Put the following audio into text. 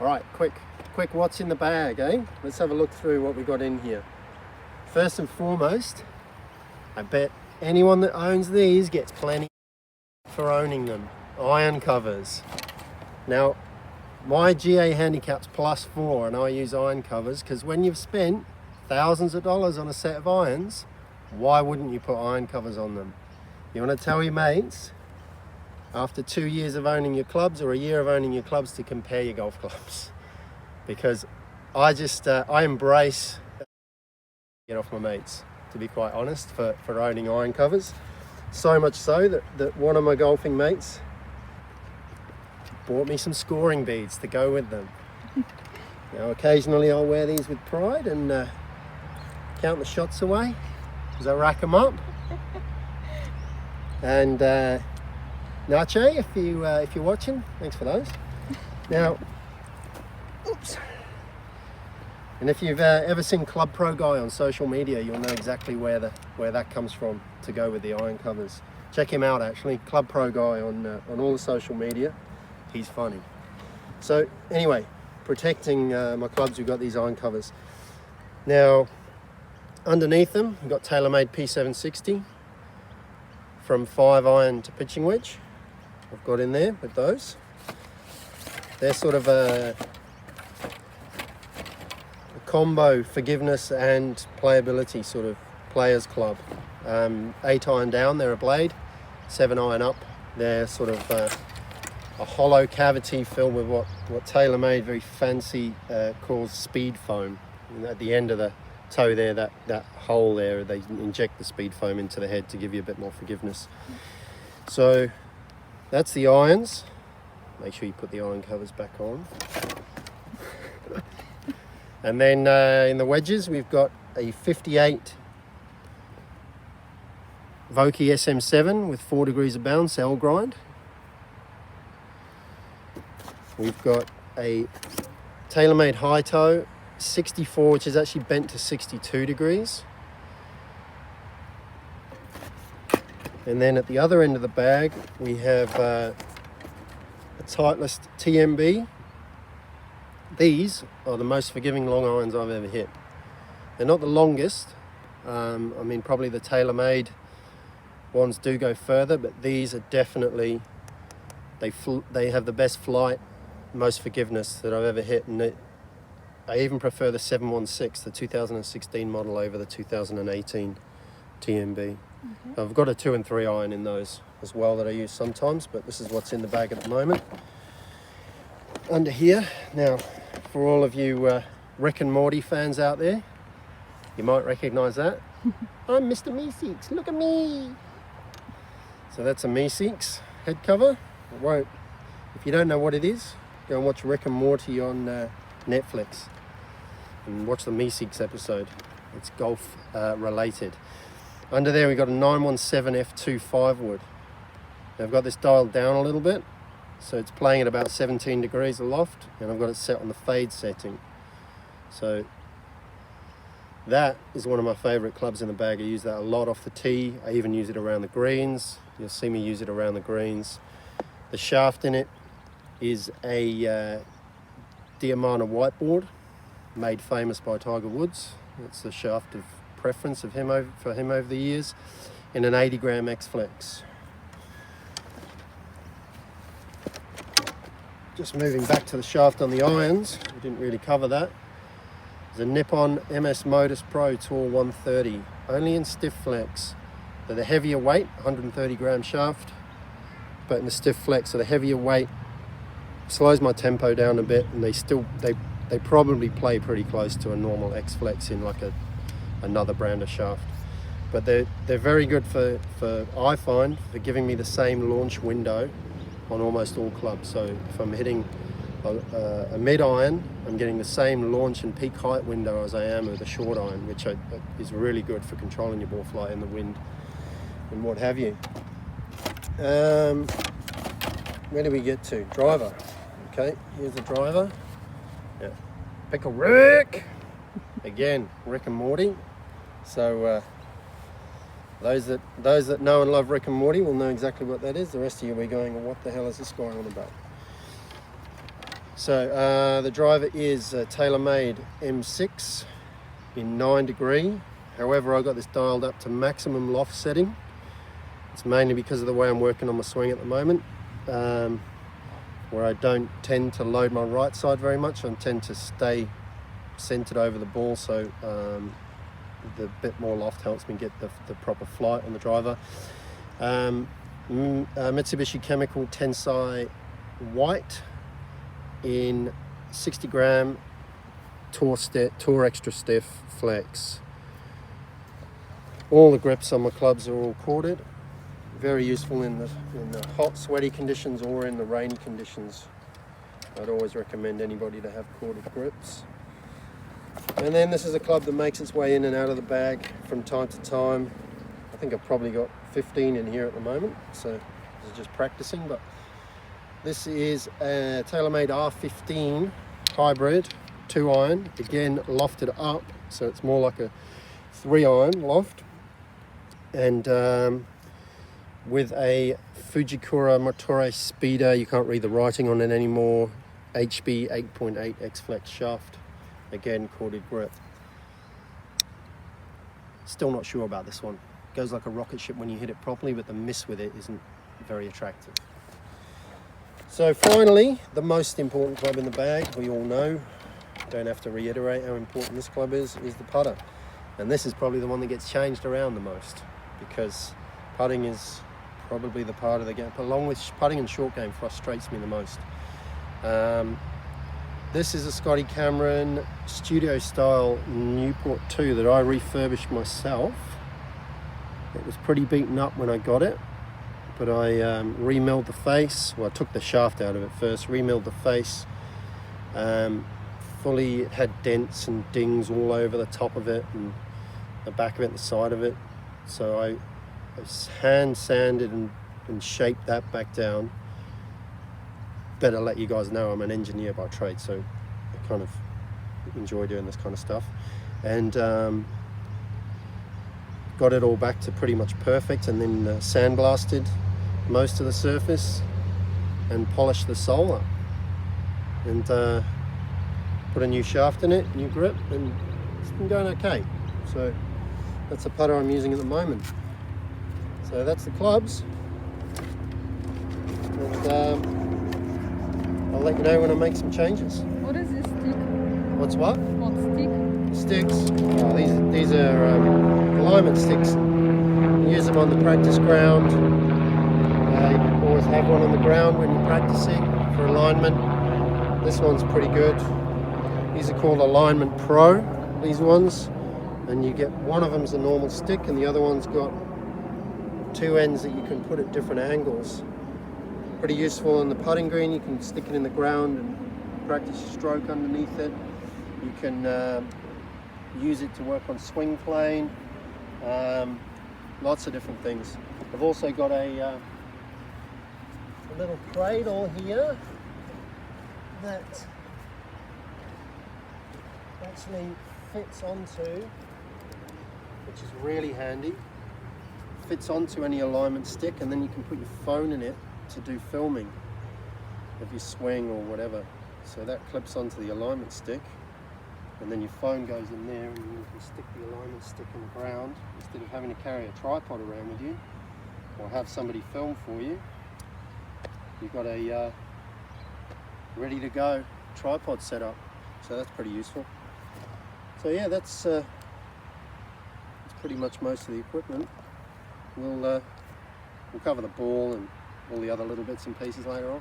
All right, quick what's in the bag, eh? Let's have a look through what we got in here. First and foremost, I bet anyone that owns these gets plenty for owning them. Iron covers. Now, my GA handicap's +4 and I use iron covers because when you've spent thousands of dollars on a set of irons, why wouldn't you put iron covers on them? You want to tell your mates after 2 years of owning your clubs or a year of owning your clubs to compare your golf clubs, because I embrace get off my mates, to be quite honest, for owning iron covers. So much so that one of my golfing mates bought me some scoring beads to go with them. Now occasionally I'll wear these with pride and count the shots away as I rack them up. And Nache, if you're watching, thanks for those. Now, oops. And if you've ever seen Club Pro Guy on social media, you'll know exactly where that comes from to go with the iron covers. Check him out actually, Club Pro Guy on all the social media. He's funny. So anyway, protecting my clubs, we've got these iron covers. Now, underneath them, we've got Tailor-Made P760 from 5 iron to pitching wedge. I've got in there with those. They're sort of a combo forgiveness and playability sort of players club. 8 iron down, they're a blade. 7 iron up, they're sort of a hollow cavity filled with what Tailor-Made very fancy calls speed foam. And at the end of the toe there, that hole there, they inject the speed foam into the head to give you a bit more forgiveness. So that's the irons. Make sure you put the iron covers back on. And then in the wedges, we've got a 58 Vokey SM7 with 4 degrees of bounce, L grind. We've got a Tailor-Made high toe 64, which is actually bent to 62 degrees. And then at the other end of the bag, we have a Titleist TMB. These are the most forgiving long irons I've ever hit. They're not the longest. I mean, probably the Tailor-Made ones do go further, but these are definitely, they have the best flight, most forgiveness that I've ever hit. And I even prefer the 716, the 2016 model, over the 2018 TMB. I've got a 2 and 3 iron in those as well that I use sometimes, but this is what's in the bag at the moment. Under here, now for all of you Rick and Morty fans out there, you might recognize that. I'm Mr. Meeseeks, look at me. So that's a Meeseeks head cover. If you don't know what it is, go and watch Rick and Morty on Netflix and watch the Meeseeks episode. It's golf related. Under there we've got a 917 F25 Wood. Now I've got this dialed down a little bit, so it's playing at about 17 degrees aloft, and I've got it set on the fade setting. So that is one of my favorite clubs in the bag. I use that a lot off the tee. I even use it around the greens. You'll see me use it around the greens. The shaft in it is a Diamana whiteboard, made famous by Tiger Woods. It's the shaft of preference for him over the years, in an 80 gram X-Flex. Just moving back to the shaft on the irons, we didn't really cover that. There's a Nippon MS Modus Pro Tour 130, only in stiff flex. They're the heavier weight, 130 gram shaft, but in the stiff flex, so the heavier weight slows my tempo down a bit, and they probably play pretty close to a normal X-Flex in like another brand of shaft. But they're very good for I find, for giving me the same launch window on almost all clubs. So if I'm hitting a mid iron, I'm getting the same launch and peak height window as I am with a short iron, which is really good for controlling your ball flight in the wind and what have you. Where do we get to? Driver. Okay, here's the driver. Yeah. Pickle Rick. Again, Rick and Morty. So those that know and love Rick and Morty will know exactly what that is. The rest of you will be going, well, what the hell is this guy on about? So the driver is a Tailor-Made M6 in 9 degree. However, I got this dialed up to maximum loft setting. It's mainly because of the way I'm working on my swing at the moment, where I don't tend to load my right side very much. I tend to stay centered over the ball, so the bit more loft helps me get the proper flight on the driver. Mitsubishi Chemical Tensai White in 60 gram Tour Extra Stiff Flex. All the grips on my clubs are all corded. Very useful in the hot, sweaty conditions or in the rainy conditions. I'd always recommend anybody to have corded grips. And then this is a club that makes its way in and out of the bag from time to time. I think I've probably got 15 in here at the moment, so this is just practicing. But this is a Tailor-Made R15 hybrid 2-iron, again lofted up, so it's more like a 3-iron loft, and with a Fujikura Motore Speeder. You can't read the writing on it anymore. HB 8.8 X-Flex shaft, again corded grip. Still not sure about this one. Goes like a rocket ship when you hit it properly, but the miss with it isn't very attractive. So finally, the most important club in the bag, we all know, don't have to reiterate how important this club is the putter. And this is probably the one that gets changed around the most, because putting is probably the part of the game, along with putting and short game, frustrates me the most. This is a Scotty Cameron studio style Newport 2 that I refurbished myself. It was pretty beaten up when I got it, but I remilled the face. Well, I took the shaft out of it first, remilled the face. Fully, it had dents and dings all over the top of it and the back of it and the side of it. So I hand sanded and shaped that back down. Better let you guys know I'm an engineer by trade, so I kind of enjoy doing this kind of stuff. And got it all back to pretty much perfect, and then sandblasted most of the surface and polished the sole up. And put a new shaft in it, new grip, and it's been going okay. So that's the putter I'm using at the moment. So that's the clubs. And I'll let you know when I make some changes. What is this stick? What's what? What stick? Sticks. Oh, these are alignment sticks. You use them on the practice ground. You always have one on the ground when you're practicing for alignment. This one's pretty good. These are called Alignment Pro, these ones. And you get, one of them's a normal stick and the other one's got two ends that you can put at different angles. Pretty useful on the putting green. You can stick it in the ground and practice your stroke underneath it. You can use it to work on swing plane. Lots of different things. I've also got a little cradle here that actually fits onto, which is really handy, fits onto any alignment stick, and then you can put your phone in it to do filming of your swing or whatever. So that clips onto the alignment stick, and then your phone goes in there, and you can stick the alignment stick in the ground instead of having to carry a tripod around with you or have somebody film for you. You've got a ready to go tripod set up, so that's pretty useful. So yeah, that's pretty much most of the equipment. We'll cover the ball and all the other little bits and pieces later on.